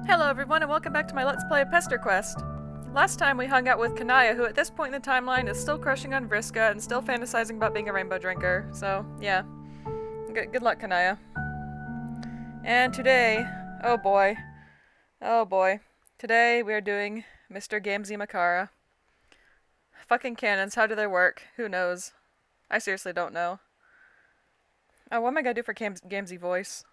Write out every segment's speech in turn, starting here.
Hello everyone and welcome back to my Let's Play of Pesterquest. Last time we hung out with Kanaya, who at this point in the timeline is still crushing on Vriska and still fantasizing about being a rainbow drinker. So, yeah. Good luck, Kanaya. And today, oh boy. Today we are doing Mr. Gamzee Makara. Fucking cannons, how do they work? Who knows? I seriously don't know. Oh, what am I gonna do for Gamzee voice?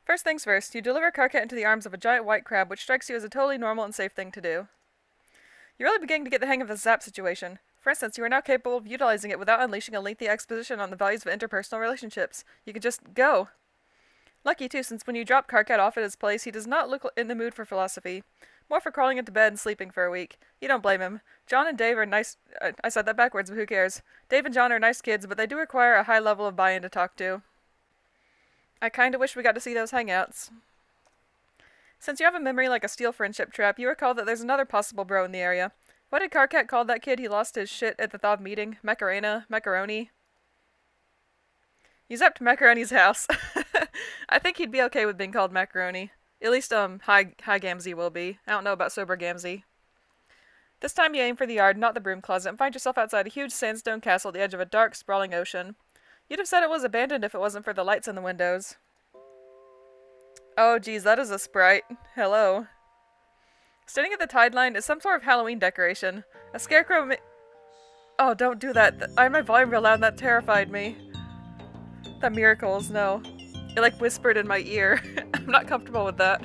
First things first, you deliver Karkat into the arms of a giant white crab, which strikes you as a totally normal and safe thing to do. You're really beginning to get the hang of the zap situation. For instance, you are now capable of utilizing it without unleashing a lengthy exposition on the values of interpersonal relationships. You can just go. Lucky too, since when you drop Karkat off at his place, he does not look in the mood for philosophy. More for crawling into bed and sleeping for a week. You don't blame him. John and Dave are nice— I said that backwards, but who cares. Dave and John are nice kids, but they do require a high level of buy-in to talk to. I kinda wish we got to see those hangouts. Since you have a memory like a steel friendship trap, you recall that there's another possible bro in the area. What did Karkat call that kid he lost his shit at the Thav meeting? Macaroni? You zapped Macaroni's house. I think he'd be okay with being called Macaroni. At least, high Gamzee will be. I don't know about sober Gamzee. This time you aim for the yard, not the broom closet, and find yourself outside a huge sandstone castle at the edge of a dark, sprawling ocean. You'd have said it was abandoned if it wasn't for the lights in the windows. Oh geez, that is a sprite. Hello. Standing at the tide line is some sort of Halloween decoration. A scarecrow Oh, don't do that. I had my volume real loud and that terrified me. The miracles, no. It like whispered in my ear. I'm not comfortable with that.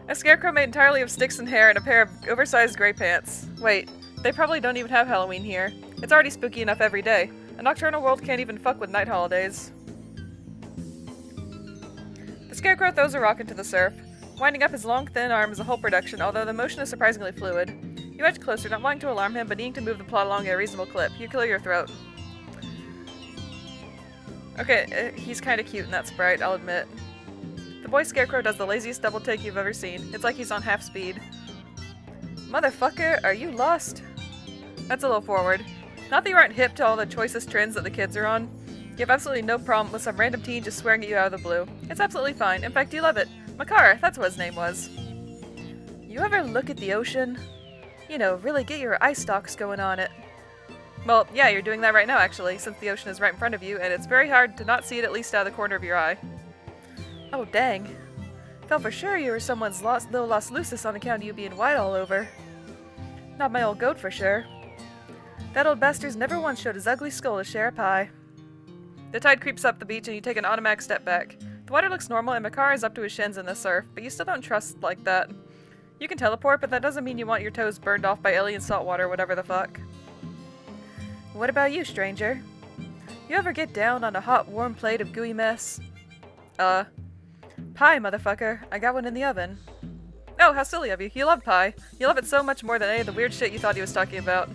A scarecrow made entirely of sticks and hair and a pair of oversized gray pants. Wait, they probably don't even have Halloween here. It's already spooky enough every day. A nocturnal world can't even fuck with night holidays. The scarecrow throws a rock into the surf. Winding up his long, thin arm is a whole production, although the motion is surprisingly fluid. You edge closer, not wanting to alarm him, but needing to move the plot along at a reasonable clip. You clear your throat. Okay, he's kinda cute in that sprite, I'll admit. The boy scarecrow does the laziest double take you've ever seen. It's like he's on half speed. Motherfucker, are you lost? That's a little forward. Not that you aren't hip to all the choicest trends that the kids are on. You have absolutely no problem with some random teen just swearing at you out of the blue. It's absolutely fine. In fact, you love it. Makara, that's what his name was. You ever look at the ocean? You know, really get your eye stalks going on it. Well, yeah, you're doing that right now, actually, since the ocean is right in front of you, and it's very hard to not see it at least out of the corner of your eye. Oh, dang. Felt for sure you were someone's little Los Lucis on account of you being white all over. Not my old goat for sure. That old bastard's never once showed his ugly skull to share a pie. The tide creeps up the beach and you take an automatic step back. The water looks normal and Makara is up to his shins in the surf, but you still don't trust like that. You can teleport, but that doesn't mean you want your toes burned off by alien salt water or whatever the fuck. What about you, stranger? You ever get down on a hot, warm plate of gooey mess? Pie, motherfucker. I got one in the oven. Oh, how silly of you. You love pie. You love it so much more than any of the weird shit you thought he was talking about.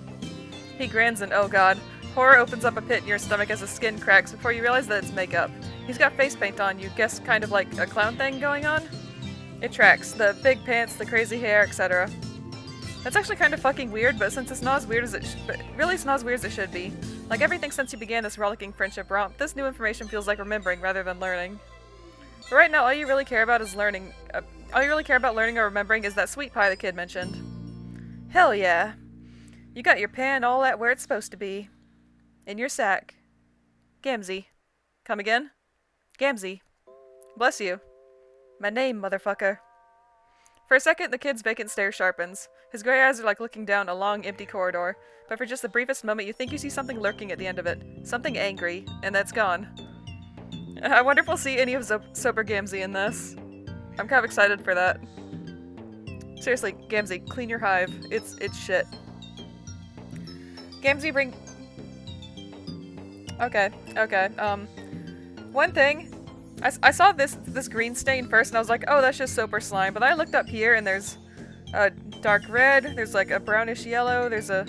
He grins and, oh god, horror opens up a pit in your stomach as his skin cracks before you realize that it's makeup. He's got face paint on, you guess kind of like a clown thing going on? It tracks. The big pants, the crazy hair, etc. That's actually kind of fucking weird, but since it's not as weird as it it's not as weird as it should be. Like everything since you began this rollicking friendship romp, this new information feels like remembering rather than learning. But right now, all you really care about is learning. All you really care about learning or remembering is that sweet pie the kid mentioned. Hell yeah. You got your pan all at where it's supposed to be. In your sack. Gamzee. Come again? Gamzee. Bless you. My name, motherfucker. For a second, the kid's vacant stare sharpens. His gray eyes are like looking down a long, empty corridor, but for just the briefest moment you think you see something lurking at the end of it. Something angry, and that's gone. I wonder if we'll see any of sober Gamzee in this. I'm kind of excited for that. Seriously, Gamzee, clean your hive. It's shit. Gamzee Okay. One thing. I saw this green stain first and I was like, oh, that's just soap or slime. But then I looked up here and there's a dark red, there's like a brownish yellow, there's a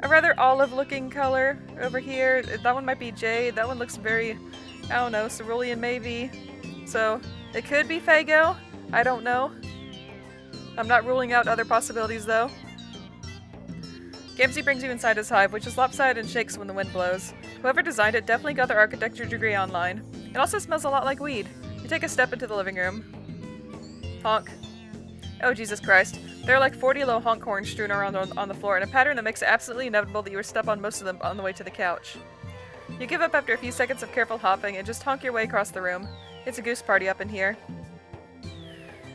rather olive looking color over here. That one might be jade, that one looks very, I don't know, cerulean maybe. So, it could be Faygo. I don't know. I'm not ruling out other possibilities though. Gamzee brings you inside his hive, which is lopsided and shakes when the wind blows. Whoever designed it definitely got their architecture degree online. It also smells a lot like weed. You take a step into the living room. Honk. Oh, Jesus Christ. There are like 40 little honk horns strewn around on the floor in a pattern that makes it absolutely inevitable that you will step on most of them on the way to the couch. You give up after a few seconds of careful hopping and just honk your way across the room. It's a goose party up in here.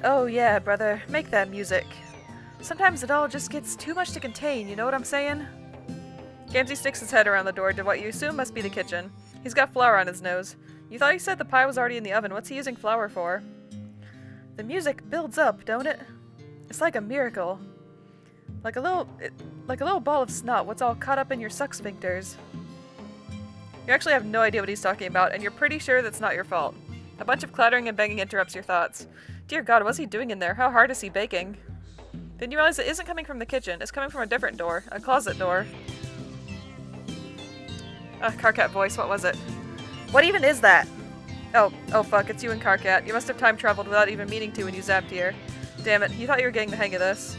Oh yeah, brother. Make that music. Sometimes it all just gets too much to contain, you know what I'm saying? Gamzee sticks his head around the door to what you assume must be the kitchen. He's got flour on his nose. You thought he said the pie was already in the oven. What's he using flour for? The music builds up, don't it? It's like a miracle. Like a little ball of snot, what's all caught up in your suck sphincters. You actually have no idea what he's talking about, and you're pretty sure that's not your fault. A bunch of clattering and banging interrupts your thoughts. Dear God, what's he doing in there? How hard is he baking? Then you realize it isn't coming from the kitchen. It's coming from a different door. A closet door. Carcat voice, what was it? What even is that? Oh fuck, it's you and Carcat. You must have time traveled without even meaning to when you zapped here. Damn it, you thought you were getting the hang of this.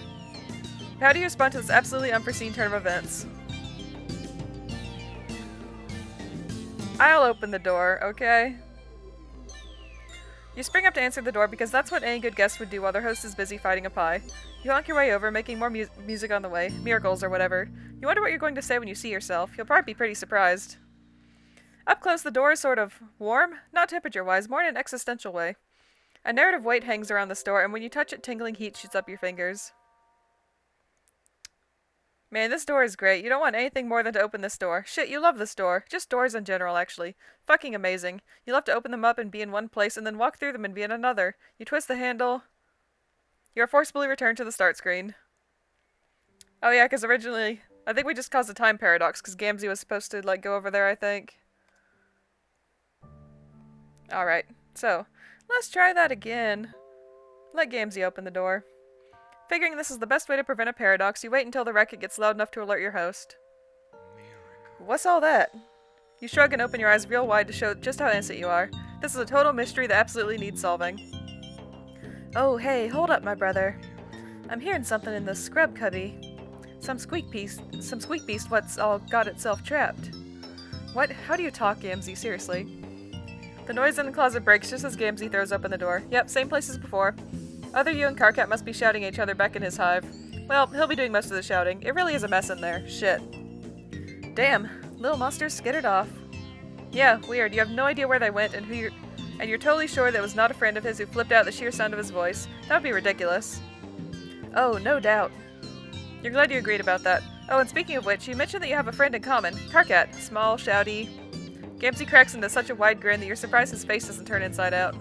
How do you respond to this absolutely unforeseen turn of events? I'll open the door, okay? You spring up to answer the door because that's what any good guest would do while their host is busy fighting a pie. You honk your way over, making more music on the way. Miracles or whatever. You wonder what you're going to say when you see yourself. You'll probably be pretty surprised. Up close, the door is sort of warm, not temperature-wise, more in an existential way. A narrative weight hangs around the store, and when you touch it, tingling heat shoots up your fingers. Man, this door is great. You don't want anything more than to open this door. Shit, you love this door. Just doors in general, actually. Fucking amazing. You love to open them up and be in one place, and then walk through them and be in another. You twist the handle. You are forcibly returned to the start screen. Oh yeah, because originally, I think we just caused a time paradox, because Gamzee was supposed to, like, go over there, I think. Alright, so, let's try that again. Let Gamzee open the door. Figuring this is the best way to prevent a paradox, you wait until the racket gets loud enough to alert your host. What's all that? You shrug and open your eyes real wide to show just how innocent you are. This is a total mystery that absolutely needs solving. Oh, hey, hold up, my brother. I'm hearing something in the scrub cubby. Some squeak beast what's all got itself trapped. What? How do you talk, Gamzee? Seriously. The noise in the closet breaks just as Gamzee throws open the door. Yep, same place as before. Other you and Carcat must be shouting at each other back in his hive. Well, he'll be doing most of the shouting. It really is a mess in there. Shit. Damn. Little monsters skittered off. Yeah, weird. You have no idea where they went and you're totally sure that it was not a friend of his who flipped out at the sheer sound of his voice. That would be ridiculous. Oh, no doubt. You're glad you agreed about that. Oh, and speaking of which, you mentioned that you have a friend in common. Carcat. Small, shouty. Gamzee cracks into such a wide grin that you're surprised his face doesn't turn inside out.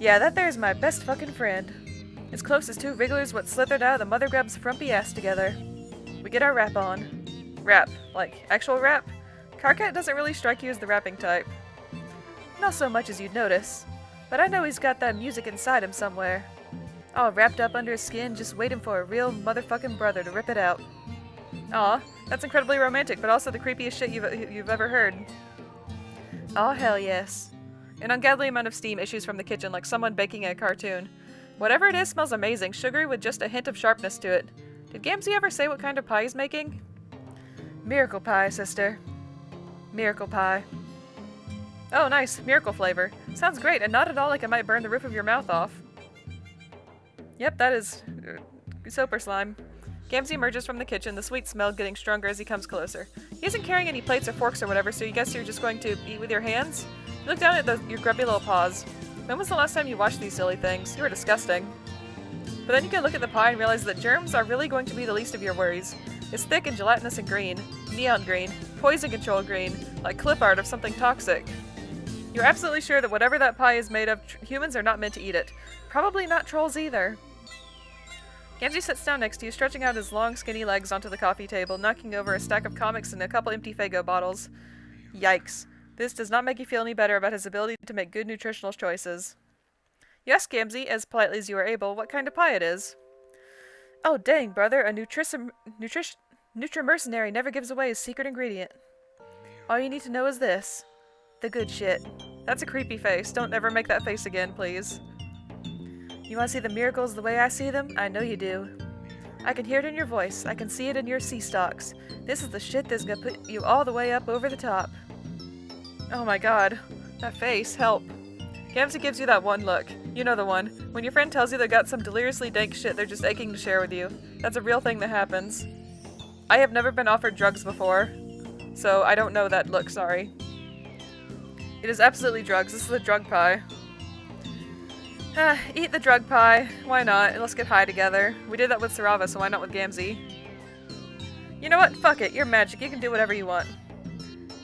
Yeah, that there's my best fucking friend. As close as two wrigglers what slithered out of the mother grub's frumpy ass together. We get our rap on. Rap? Like, actual rap? Carcat doesn't really strike you as the rapping type. Not so much as you'd notice. But I know he's got that music inside him somewhere. All wrapped up under his skin, just waiting for a real motherfucking brother to rip it out. Aw, that's incredibly romantic, but also the creepiest shit you've ever heard. Aw, hell yes. An ungodly amount of steam issues from the kitchen like someone baking a cartoon. Whatever it is smells amazing, sugary with just a hint of sharpness to it. Did Gamzee ever say what kind of pie he's making? Miracle pie, sister. Miracle pie. Oh, nice. Miracle flavor. Sounds great, and not at all like it might burn the roof of your mouth off. Yep, that is soap or slime. Gamzee emerges from the kitchen, the sweet smell getting stronger as he comes closer. He isn't carrying any plates or forks or whatever, so you guess you're just going to eat with your hands? You look down at your grubby little paws. When was the last time you washed these silly things? You were disgusting. But then you can look at the pie and realize that germs are really going to be the least of your worries. It's thick and gelatinous and green. Neon green. Poison control green. Like clip art of something toxic. You're absolutely sure that whatever that pie is made of, humans are not meant to eat it. Probably not trolls either. Gamzee sits down next to you, stretching out his long, skinny legs onto the coffee table, knocking over a stack of comics and a couple empty Faygo bottles. Yikes. This does not make you feel any better about his ability to make good nutritional choices. You ask Gamzee, as politely as you are able, what kind of pie it is. Oh dang, brother, a Nutrimercenary never gives away his secret ingredient. All you need to know is this. The good shit. That's a creepy face. Don't ever make that face again, please. You want to see the miracles the way I see them? I know you do. I can hear it in your voice. I can see it in your sea stalks. This is the shit that's gonna put you all the way up over the top. Oh my god. That face, help. Gamzee gives you that one look. You know the one. When your friend tells you they got some deliriously dank shit they're just aching to share with you. That's a real thing that happens. I have never been offered drugs before, so I don't know that look, sorry. It is absolutely drugs. This is a drug pie. Eat the drug pie. Why not? Let's get high together. We did that with Sarava, so why not with Gamzee? You know what? Fuck it. You're magic. You can do whatever you want.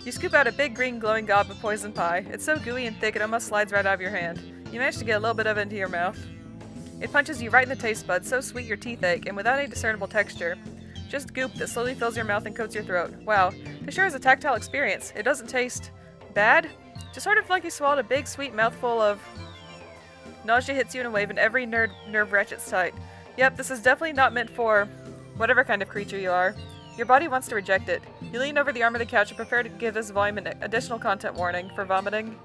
You scoop out a big green glowing gob of poison pie. It's so gooey and thick it almost slides right out of your hand. You manage to get a little bit of it into your mouth. It punches you right in the taste buds, so sweet your teeth ache, and without any discernible texture. Just goop that slowly fills your mouth and coats your throat. Wow, this sure is a tactile experience. It doesn't taste bad. Just sort of like you swallowed a big sweet mouthful of... Nausea hits you in a wave and every nerve ratchets tight. Yep, this is definitely not meant for whatever kind of creature you are. Your body wants to reject it. You lean over the arm of the couch and prepare to give this volume an additional content warning for vomiting.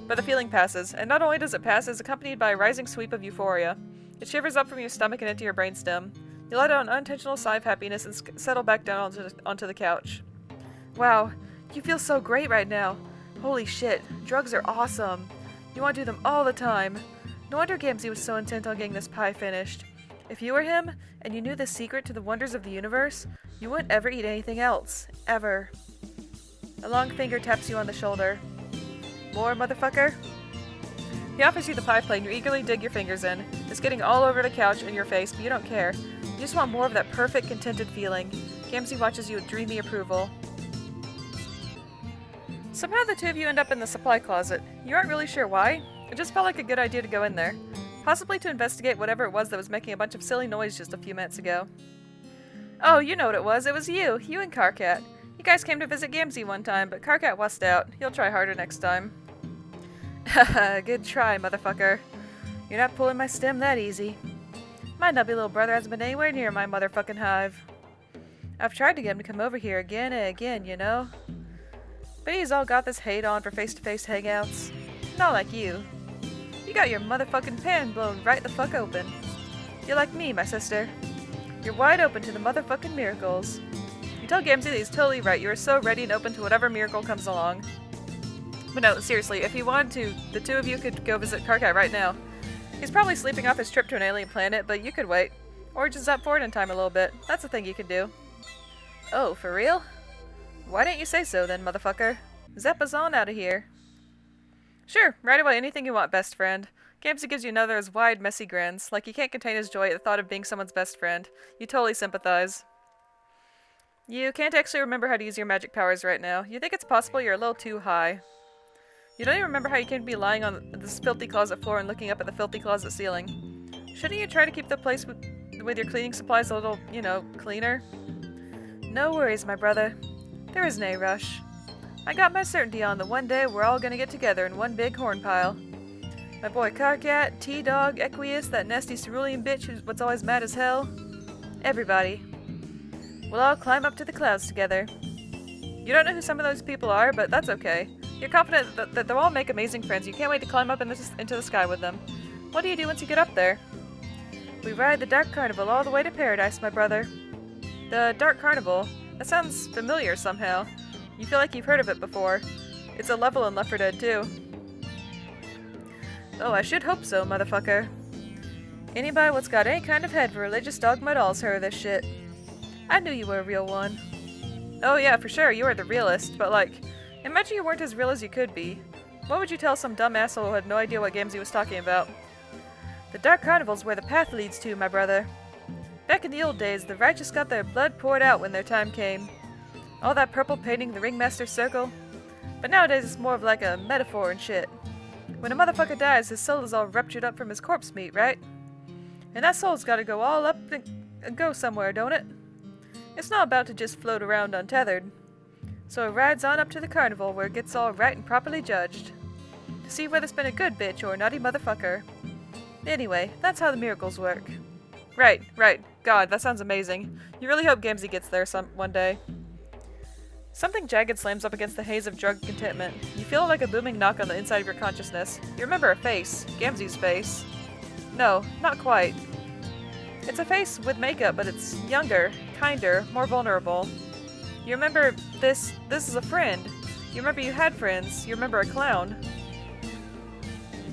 But the feeling passes, and not only does it pass, it's accompanied by a rising sweep of euphoria. It shivers up from your stomach and into your brainstem. You let out an unintentional sigh of happiness and settle back down onto the couch. Wow, you feel so great right now. Holy shit, drugs are awesome. You want to do them all the time. No wonder Gamzee was so intent on getting this pie finished. If you were him, and you knew the secret to the wonders of the universe, you wouldn't ever eat anything else. Ever. A long finger taps you on the shoulder. More, motherfucker? He offers you the pie plate and you eagerly dig your fingers in. It's getting all over the couch and your face, but you don't care. You just want more of that perfect, contented feeling. Gamzee watches you with dreamy approval. Somehow the two of you end up in the supply closet. You aren't really sure why. It just felt like a good idea to go in there. Possibly to investigate whatever it was that was making a bunch of silly noise just a few minutes ago. Oh, you know what it was. It was you. You and Karkat. You guys came to visit Gamzee one time, but Karkat wussed out. He'll try harder next time. Haha, good try, motherfucker. You're not pulling my stem that easy. My nubby little brother hasn't been anywhere near my motherfucking hive. I've tried to get him to come over here again and again, you know? But he's all got this hate on for face-to-face hangouts. Not like you. You got your motherfucking pan blown right the fuck open. You're like me, my sister. You're wide open to the motherfucking miracles. You tell Gamzee that he's totally right. You are so ready and open to whatever miracle comes along. But no, seriously, if you wanted to, the two of you could go visit Karkat right now. He's probably sleeping off his trip to an alien planet, but you could wait. Or just up forward in time a little bit. That's a thing you could do. Oh, for real? Why didn't you say so then, motherfucker? Zap us on out of here. Sure, right away, anything you want, best friend. Gamzee gives you another of those wide, messy grins, like he can't contain his joy at the thought of being someone's best friend. You totally sympathize. You can't actually remember how to use your magic powers right now. You think it's possible you're a little too high. You don't even remember how you came to be lying on this filthy closet floor and looking up at the filthy closet ceiling. Shouldn't you try to keep the place with your cleaning supplies a little, you know, cleaner? No worries, my brother. There isn't any rush. I got my certainty on that one day we're all gonna get together in one big horn pile. My boy Karkat, T-Dog, Equius, that nasty cerulean bitch what's always mad as hell. Everybody. We'll all climb up to the clouds together. You don't know who some of those people are, but that's okay. You're confident that they'll all make amazing friends. You can't wait to climb up into the sky with them. What do you do once you get up there? We ride the Dark Carnival all the way to paradise, my brother. The Dark Carnival? That sounds familiar somehow. You feel like you've heard of it before. It's a level in Left 4 Dead 2. Oh, I should hope so, motherfucker. Anybody what's got any kind of head for religious dogma at all's heard of this shit. I knew you were a real one. Oh yeah, for sure, you are the realist, but like, imagine you weren't as real as you could be. What would you tell some dumb asshole who had no idea what Gamzee was talking about? The Dark Carnival's where the path leads to, my brother. Back in the old days, the righteous got their blood poured out when their time came. All that purple painting the ringmaster's circle. But nowadays it's more of like a metaphor and shit. When a motherfucker dies, his soul is all ruptured up from his corpse meat, right? And that soul's gotta go all up and go somewhere, don't it? It's not about to just float around untethered. So it rides on up to the carnival where it gets all right and properly judged. To see whether it's been a good bitch or a naughty motherfucker. Anyway, that's how the miracles work. Right. God, that sounds amazing. You really hope Gamzee gets there one day. Something jagged slams up against the haze of drug contentment. You feel like a booming knock on the inside of your consciousness. You remember a face. Gamzee's face. No, not quite. It's a face with makeup, but it's younger, kinder, more vulnerable. You remember this is a friend. You remember you had friends. You remember a clown.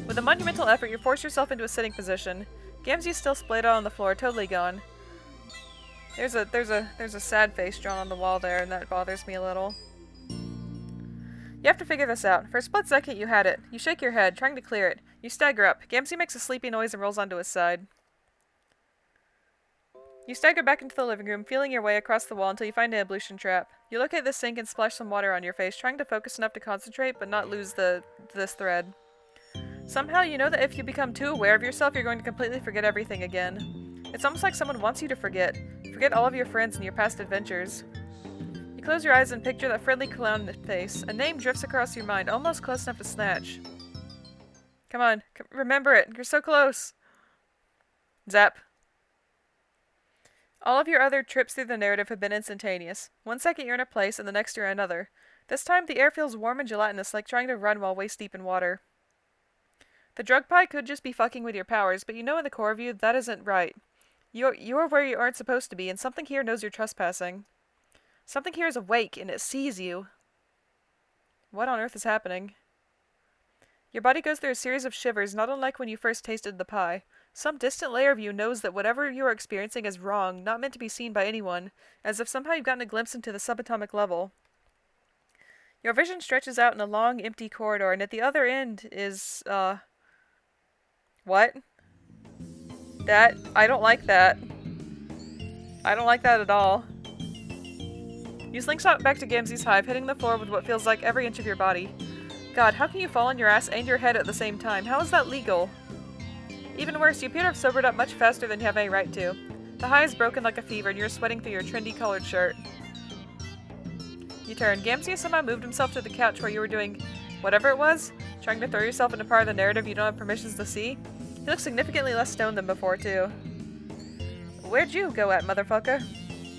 With a monumental effort, you force yourself into a sitting position. Gamzee's still splayed out on the floor, totally gone. There's a sad face drawn on the wall there, and that bothers me a little. You have to figure this out. For a split second, you had it. You shake your head, trying to clear it. You stagger up. Gamzee makes a sleepy noise and rolls onto his side. You stagger back into the living room, feeling your way across the wall until you find an ablution trap. You locate the sink and splash some water on your face, trying to focus enough to concentrate but not lose this thread. Somehow, you know that if you become too aware of yourself, you're going to completely forget everything again. It's almost like someone wants you to forget. Forget all of your friends and your past adventures. You close your eyes and picture that friendly clown face. A name drifts across your mind, almost close enough to snatch. Come on, remember it. You're so close. Zap. All of your other trips through the narrative have been instantaneous. 1 second you're in a place, and the next you're in another. This time, the air feels warm and gelatinous, like trying to run while waist-deep in water. The drug pie could just be fucking with your powers, but you know in the core of you, that isn't right. You're where you aren't supposed to be, and something here knows you're trespassing. Something here is awake, and it sees you. What on earth is happening? Your body goes through a series of shivers, not unlike when you first tasted the pie. Some distant layer of you knows that whatever you are experiencing is wrong, not meant to be seen by anyone, as if somehow you've gotten a glimpse into the subatomic level. Your vision stretches out in a long, empty corridor, and at the other end is, what? I don't like that. I don't like that at all. You slingshot back to Gamzee's hive, hitting the floor with what feels like every inch of your body. God, how can you fall on your ass and your head at the same time? How is that legal? Even worse, you appear to have sobered up much faster than you have any right to. The high is broken like a fever, and you're sweating through your trendy colored shirt. You turn. Gamzee somehow moved himself to the couch where you were doing whatever it was, trying to throw yourself into part of the narrative you don't have permissions to see. He looks significantly less stoned than before, too. Where'd you go at, motherfucker?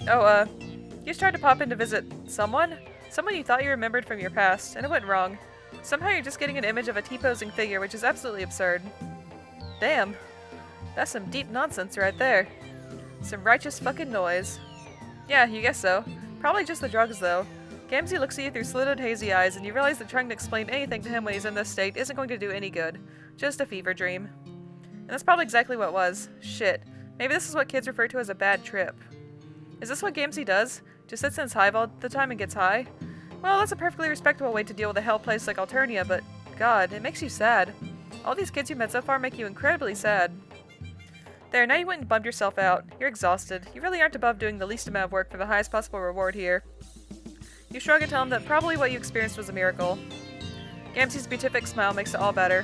Oh, you just tried to pop in to visit someone? Someone you thought you remembered from your past, and it went wrong. Somehow you're just getting an image of a T-posing figure, which is absolutely absurd. Damn. That's some deep nonsense right there. Some righteous fucking noise. Yeah, you guess so. Probably just the drugs, though. Gamzee looks at you through slitted, hazy eyes, and you realize that trying to explain anything to him when he's in this state isn't going to do any good. Just a fever dream. And that's probably exactly what it was. Shit. Maybe this is what kids refer to as a bad trip. Is this what Gamzee does? Just sits in his hive all the time and gets high? Well, that's a perfectly respectable way to deal with a hell place like Alternia, but God, it makes you sad. All these kids you met so far make you incredibly sad. There, now you went and bummed yourself out. You're exhausted. You really aren't above doing the least amount of work for the highest possible reward here. You shrug and tell him that probably what you experienced was a miracle. Gamzee's beatific smile makes it all better.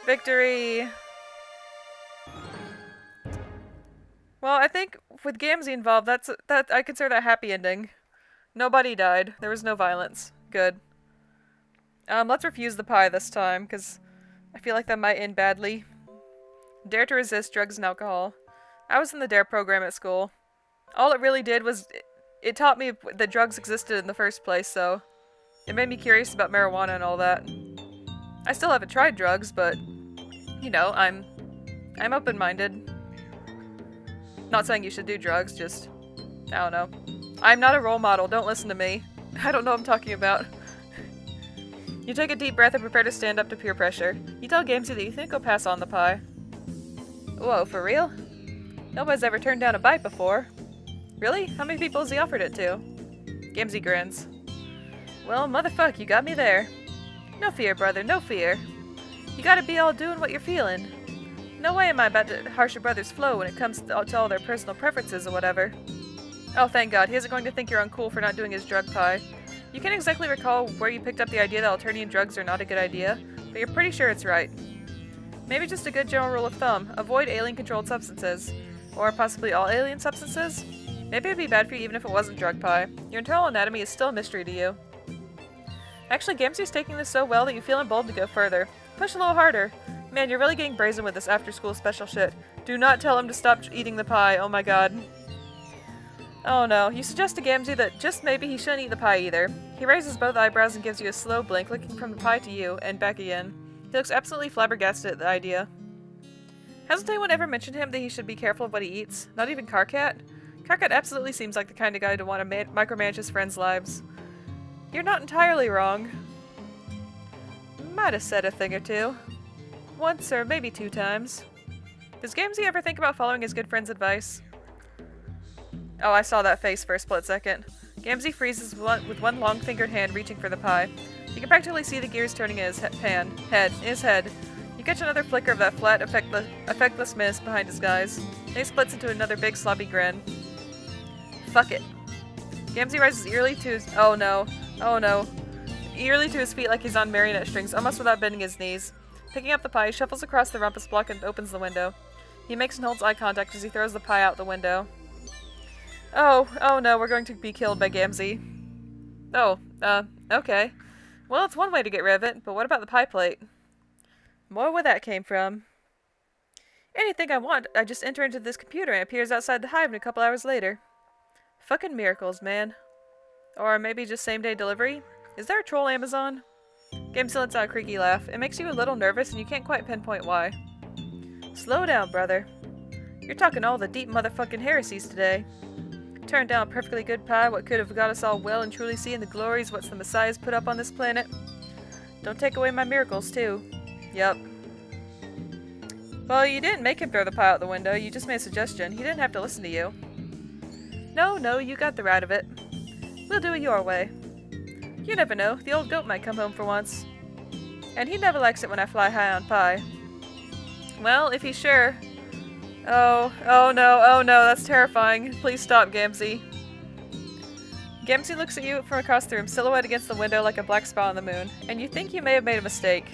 Victory! Well, I think with Gamzee involved, I consider that a happy ending. Nobody died. There was no violence. Good. Let's refuse the pie this time, because I feel like that might end badly. Dare to resist drugs and alcohol. I was in the DARE program at school. All it really did was, it taught me that drugs existed in the first place, so it made me curious about marijuana and all that. I still haven't tried drugs, but, you know, I'm open-minded. Not saying you should do drugs, just, I don't know. I'm not a role model, don't listen to me. I don't know what I'm talking about. You take a deep breath and prepare to stand up to peer pressure. You tell Gamzee that you think he'll pass on the pie. Whoa, for real? Nobody's ever turned down a bite before. Really? How many people has he offered it to? Gamzee grins. Well, motherfuck, you got me there. No fear, brother, no fear. You gotta be all doing what you're feeling. No way am I about to harsh your brother's flow when it comes to all their personal preferences or whatever. Oh, thank God, he isn't going to think you're uncool for not doing his drug pie. You can't exactly recall where you picked up the idea that Alternian drugs are not a good idea, but you're pretty sure it's right. Maybe just a good general rule of thumb, avoid alien-controlled substances. Or possibly all alien substances? Maybe it'd be bad for you even if it wasn't drug pie. Your internal anatomy is still a mystery to you. Actually, Gamzee's taking this so well that you feel emboldened to go further. Push a little harder. Man, you're really getting brazen with this after-school special shit. Do not tell him to stop eating the pie, oh my god. Oh no, you suggest to Gamzee that just maybe he shouldn't eat the pie either. He raises both eyebrows and gives you a slow blink, looking from the pie to you, and back again. He looks absolutely flabbergasted at the idea. Hasn't anyone ever mentioned to him that he should be careful of what he eats? Not even Karkat? Karkat absolutely seems like the kind of guy to want to micromanage his friends' lives. You're not entirely wrong. Might have said a thing or two. Once or maybe 2 times. Does Gamzee ever think about following his good friend's advice? Oh, I saw that face for a split second. Gamzee freezes with one long-fingered hand reaching for the pie. You can practically see the gears turning in his head. You catch another flicker of that flat, effectless mist behind his eyes. Then he splits into another big, sloppy grin. Fuck it. Gamzee rises eerily to his— oh no. Eerily to his feet like he's on marionette strings, almost without bending his knees. Picking up the pie, he shuffles across the rumpus block and opens the window. He makes and holds eye contact as he throws the pie out the window. Oh no, we're going to be killed by Gamzee. Oh, okay. Well, it's one way to get rid of it, but what about the pie plate? More where that came from. Anything I want, I just enter into this computer and it appears outside the hive a couple hours later. Fucking miracles, man. Or maybe just same-day delivery? Is there a troll Amazon? Gamzee lets out a creaky laugh. It makes you a little nervous and you can't quite pinpoint why. Slow down, brother. You're talking all the deep motherfucking heresies today. Turned down perfectly good pie, what could have got us all well and truly seeing the glories what's the Messiah's put up on this planet. Don't take away my miracles, too. Yup. Well, you didn't make him throw the pie out the window, you just made a suggestion. He didn't have to listen to you. No, you got the right of it. We'll do it your way. You never know, the old goat might come home for once. And he never likes it when I fly high on pie. Well, if he's sure. Oh no, that's terrifying. Please stop, Gamzee. Gamzee looks at you from across the room, silhouette against the window like a black spot on the moon, and you think you may have made a mistake.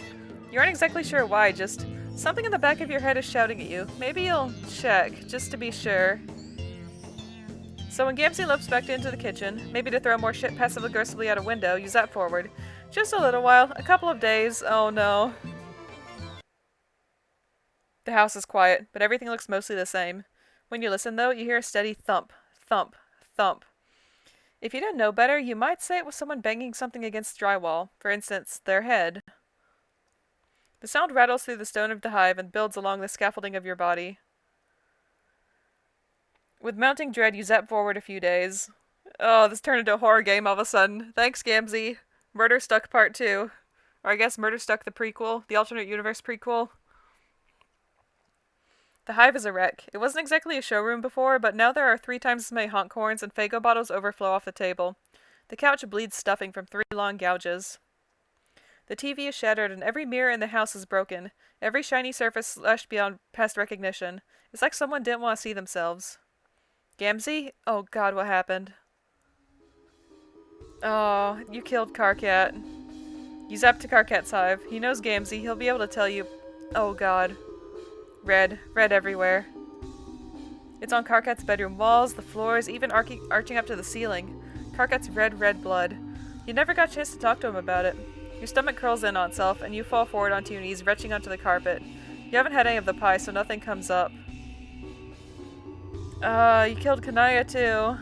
You aren't exactly sure why, just something in the back of your head is shouting at you. Maybe you'll check, just to be sure. So when Gamzee lopes back into the kitchen, maybe to throw more shit passive-aggressively out a window, you zap forward. Just a little while, a couple of days, oh no. The house is quiet, but everything looks mostly the same. When you listen, though, you hear a steady thump, thump, thump. If you didn't know better, you might say it was someone banging something against drywall, for instance, their head. The sound rattles through the stone of the hive and builds along the scaffolding of your body. With mounting dread, you zap forward a few days. Oh, this turned into a horror game all of a sudden. Thanks, Gamzee. Murderstuck Part 2. Or I guess Murderstuck the prequel, the alternate universe prequel. The hive is a wreck. It wasn't exactly a showroom before, but now there are 3 times as many honk horns and Faygo bottles overflow off the table. The couch bleeds stuffing from 3 long gouges. The TV is shattered and every mirror in the house is broken. Every shiny surface slashed beyond past recognition. It's like someone didn't want to see themselves. Gamzee? Oh god, what happened? Oh, you killed Karkat. You zapped to Karkat's hive. He knows Gamzee. He'll be able to tell you. Oh god. Red everywhere. It's on Karkat's bedroom walls, the floors, even arching up to the ceiling. Karkat's red blood. You never got a chance to talk to him about it. Your stomach curls in on itself, and you fall forward onto your knees, retching onto the carpet. You haven't had any of the pie, so nothing comes up. You killed Kanaya too.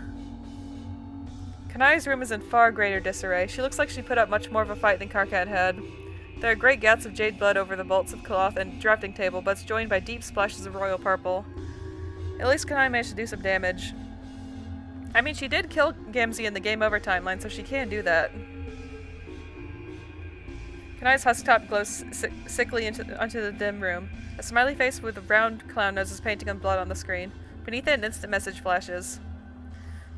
Kanaya's room is in far greater disarray. She looks like she put up much more of a fight than Karkat had. There are great gouts of jade blood over the bolts of cloth and drafting table, but it's joined by deep splashes of royal purple. At least Kanaya managed to do some damage. I mean, she did kill Gamzee in the game over timeline, so she can do that. Kanaya's husk top glows sickly onto the dim room. A smiley face with a round clown nose is painting on blood on the screen. Beneath it, an instant message flashes.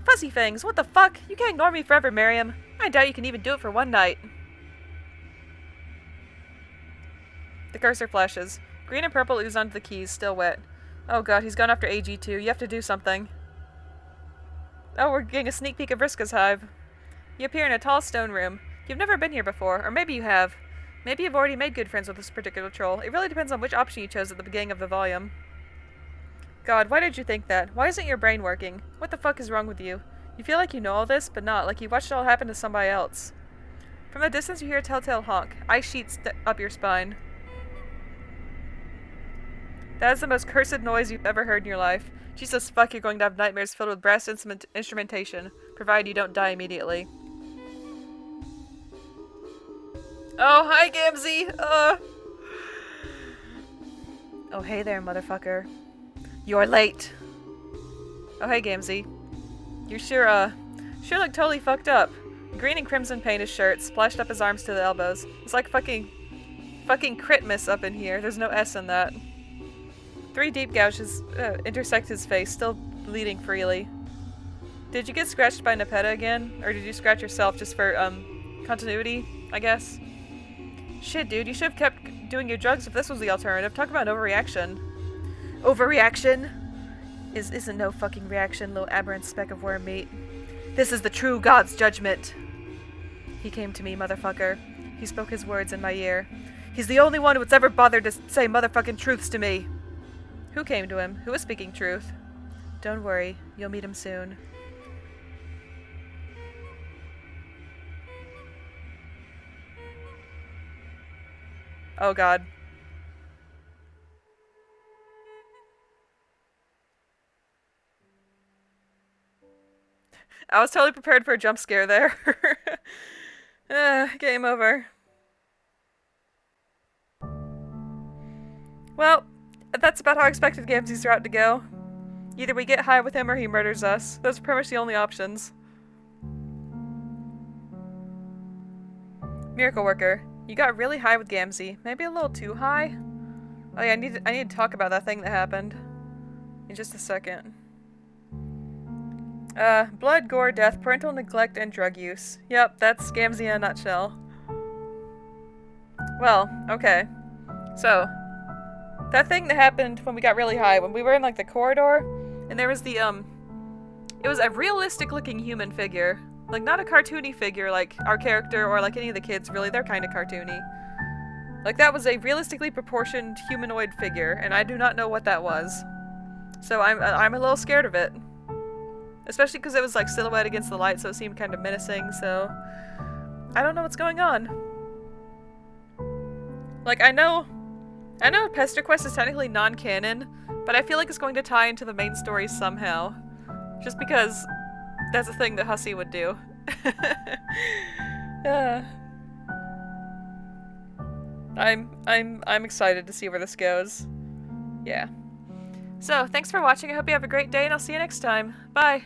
Fuzzy Fangs, what the fuck? You can't ignore me forever, Miriam. I doubt you can even do it for one night. The cursor flashes. Green and purple ooze onto the keys, still wet. Oh god, he's gone after AG too. You have to do something. Oh, we're getting a sneak peek of Vriska's hive. You appear in a tall stone room. You've never been here before, or maybe you have. Maybe you've already made good friends with this particular troll. It really depends on which option you chose at the beginning of the volume. God, why did you think that? Why isn't your brain working? What the fuck is wrong with you? You feel like you know all this, but not, like you watched it all happen to somebody else. From the distance you hear a telltale honk. Ice sheets up your spine. That is the most cursed noise you've ever heard in your life. Jesus fuck, you're going to have nightmares filled with brass instrumentation, provided you don't die immediately. Oh, hi, Gamzee! Oh, hey there, motherfucker. You're late. Oh, hey, Gamzee. You sure look totally fucked up. Green and crimson paint his shirt, splashed up his arms to the elbows. It's like fucking Christmas up in here. There's no S in that. 3 deep gouges intersect his face, still bleeding freely. Did you get scratched by Nepeta again? Or did you scratch yourself just for, continuity, I guess? Shit, dude, you should have kept doing your drugs if this was the alternative. Talk about overreaction. Overreaction? Isn't no fucking reaction, little aberrant speck of worm meat. This is the true God's judgment. He came to me, motherfucker. He spoke his words in my ear. He's the only one who's ever bothered to say motherfucking truths to me. Who came to him? Who was speaking truth? Don't worry, you'll meet him soon. Oh god. I was totally prepared for a jump scare there. Game over. Well, that's about how I expected Gamzee's route to go. Either we get high with him or he murders us. Those are pretty much the only options. Miracle Worker. You got really high with Gamzee. Maybe a little too high? Oh yeah, I need to talk about that thing that happened. In just a second. Blood, gore, death, parental neglect, and drug use. Yep, that's Gamzee in a nutshell. Well, okay. So, that thing that happened when we got really high, when we were in, like, the corridor, and there was the, it was a realistic-looking human figure. Like, not a cartoony figure like our character or like any of the kids, really. They're kind of cartoony. Like, that was a realistically proportioned humanoid figure, and I do not know what that was. So I'm a little scared of it. Especially because it was, like, silhouette against the light, so it seemed kind of menacing, so... I don't know what's going on. Like, I know Pesterquest is technically non-canon, but I feel like it's going to tie into the main story somehow. Just because that's a thing that Hussey would do. I'm excited to see where this goes. Yeah. So, thanks for watching. I hope you have a great day, and I'll see you next time. Bye!